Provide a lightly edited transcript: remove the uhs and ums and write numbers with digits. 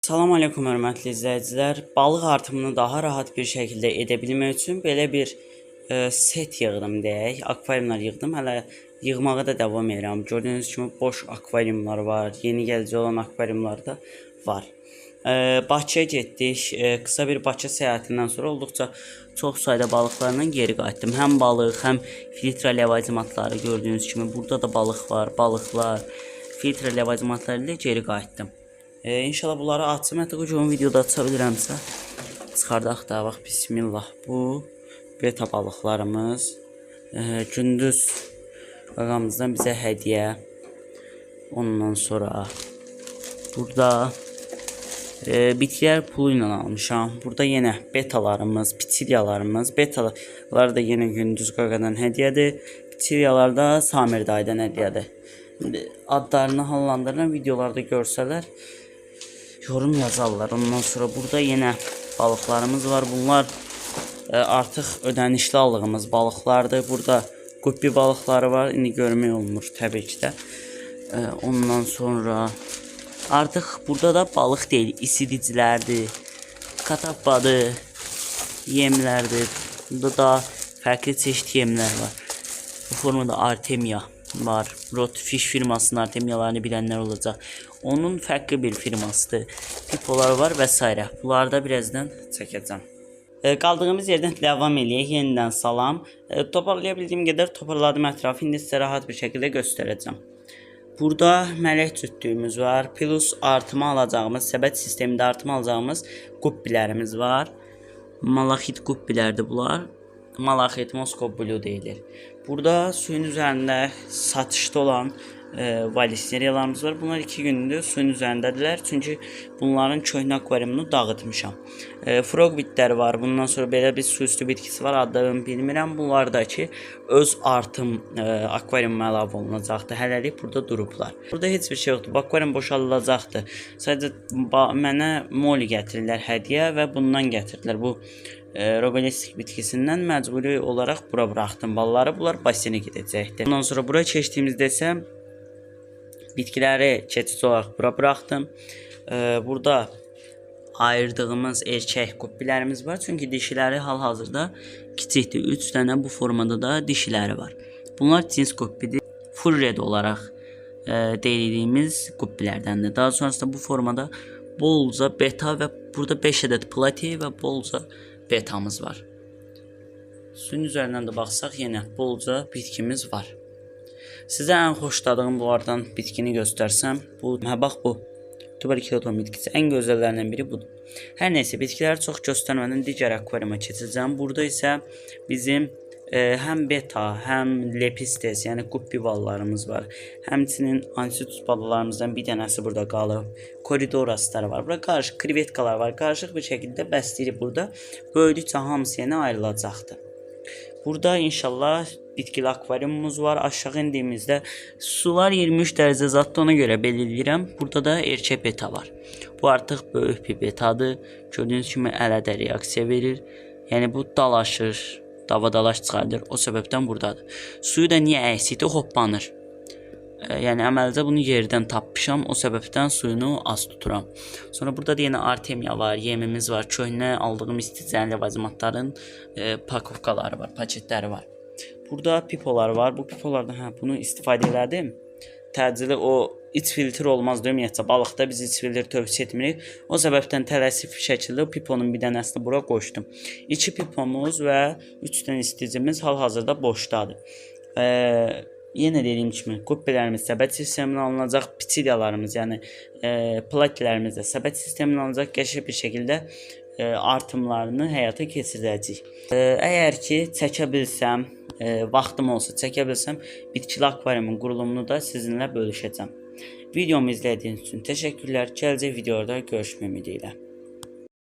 Salam aleykum hörmətli izləyicilər. Balıq artımını daha rahat bir şəkildə edə bilmək üçün belə bir set yığdım deyək. Akvariumlar yığdım. Hələ yığmağa da davam edirəm. Gördüyünüz kimi boş akvariumlar var. Yeni gəlici olan akvariumlar da var. Bakıya getdik. Qısa bir Bakı səyahətindən sonra olduqca çox sayda balıqlarla geri qayıtdım. Həm balıq, həm filtre ləvazimatları gördüyünüz kimi burada da balıq var, balıqlar, filtre ləvazimatları ilə geri qayıtdım. İnşallah bunları açım. Hətta bu gün videoda aça bilirəmsə çıxardaq da. Bax, bismillah. Bu beta balıqlarımız. Gündüz ağamızdan bizə hədiyyə. Ondan sonra burada bitkilər pulu ilə almışam. Burada yenə betalarımız, pitilyalarımız. Betalar da yenə gündüz qaqadan hədiyyədir. Pitilyalar da Samir dayıdan hədiyyədir. Adlarını hallandırılan videolarda görsələr yorum yazarlar. Ondan sonra burada yenə balıqlarımız var. Bunlar artıq ödənişli aldığımız balıqlardır. Burada quppi balıqları var. İndi görmək olmur təbii ki də. Ondan sonra artıq burada da balıq deyil, isidicilərdir. Katappadır, yemlərdir. Burada da fərqli çeşit yemlər var. Bu formada Artemia var. Rotfish firmasının Artemialarını bilənlər olacaq. Onun fərqli bir firmasıdır. Pipolar var və s. Bunları da birazdan çəkəcəm. Qaldığımız yerdən davam eləyək. Yenidən salam. Toparlaya bildiyim qədər toparladım ətrafı. İndi sizə rahat bir şəkildə göstərəcəm. Burada mələk cütlüyümüz var. Plus artıma alacağımız, səbət sistemində artıma alacağımız quppilərimiz var. Malakit quppilərdir bunlar. Malakit Moskov Blue deyilir. Burada suyun üzərində satışda olan valiseriyalarımız var. Bunlar 2 gündür suyun üzərindədirlər. Çünki bunların köhnə akvariumunu dağıtmışam. Frogbitlər var. Bundan sonra belə bir suüstü bitkisi var. Adlarını bilmirəm. Bunlar da ki öz artım akvariumuna əlavə olunacaqdır. Hələlik burada durublar. Burada heç bir şey yoxdur. Bu akvarium boşaldılacaqdır. Sadəcə mənə moli gətirirlər hədiyyə və bundan gətirdilər. Bu Rogolistik bitkisindən məcburi olaraq bura buraxdım balları. Bunlar basenə gedəcəkdir. Ondan sonra buraya keçdiyimizdə isə bitkiləri keçici olaraq bura buraxdım. Burada ayırdığımız erkək quppilərimiz var. Çünki dişiləri hal-hazırda kiçikdir. 3 dənə bu formada da dişiləri var. Bunlar cins quppidir. Full red olaraq deyildiğimiz quppilərdəndir. Daha sonrasında bu formada bolca beta və burada 5 ədəd plati və bolca betamız var. Suyun üzərindən də baxsaq yenə bolca bitkimiz var. Sizə ən xoşladığım bunlardan bitkini göstərsəm, bax bu tuberkulin bitkisi ən gözəllərindən biri budur. Hər nəysə bitkiləri çox göstərmədən digər akvariuma keçəcəm. Burada isə bizim həm beta, həm lepistes, yəni quppi ballarımız var. Həmçinin ansitus balalarımızdan bir dənəsi burada qalıb. Koridoraslar var. Burada qarışıq krevetkalar var. Qarışıq bir şəkildə bəsləyir burada. Böyüdükcə hamısı yenə ayrılacaqdır. Burada inşallah bitkili akvariumumuz var. Aşağı indiyimizdə sular 23 dərəcə zaddır, ona görə belirləyirəm. Burada da erkək beta var. Bu artıq böyük bir betadır. Gördüyünüz kimi ələdə reaksiya verir. Yəni bu dalaşır. Dava-dalaş çıxardır. O səbəbdən buradadır. Suyu da niyə əksikdir? Hoppanır. Yəni əməlcə bunu yerdən tapmışam. O səbəbdən suyunu az tuturam. Sonra burada da yenə Artemia var, yemimiz var. Köhnə aldığım isticən ləvazimatların pakovkaları var, paketləri var. Burada pipolar var. Bu pipolardan bunu istifadə elədim. Təcili o iç filtr olmaz deməyincə balıqda biz iç filtr tövsiyə etmirik. O səbəbdən tələsif şəkildə piponun bir dənəsini bura qoşdum. 2 pipomuz və 3 dənə isticimiz hal-hazırda boşdadır. Yenə dediyim kimi quppilərimiz səbət sisteminə alınacaq, pitilyalarımız, yəni platilərimiz də səbət sisteminə alınacaq, qəşəng bir şəkildə artımlarını həyata keçirəcəyik. Əgər ki çəkə bilsəm, vaxtım olsa çəkə bilsəm, bitkili akvariumun qurulumunu da sizinlə bölüşəcəm. Videomu izlədiyiniz üçün təşəkkürlər. Gələcək videoda görüşmək ümidi ilə.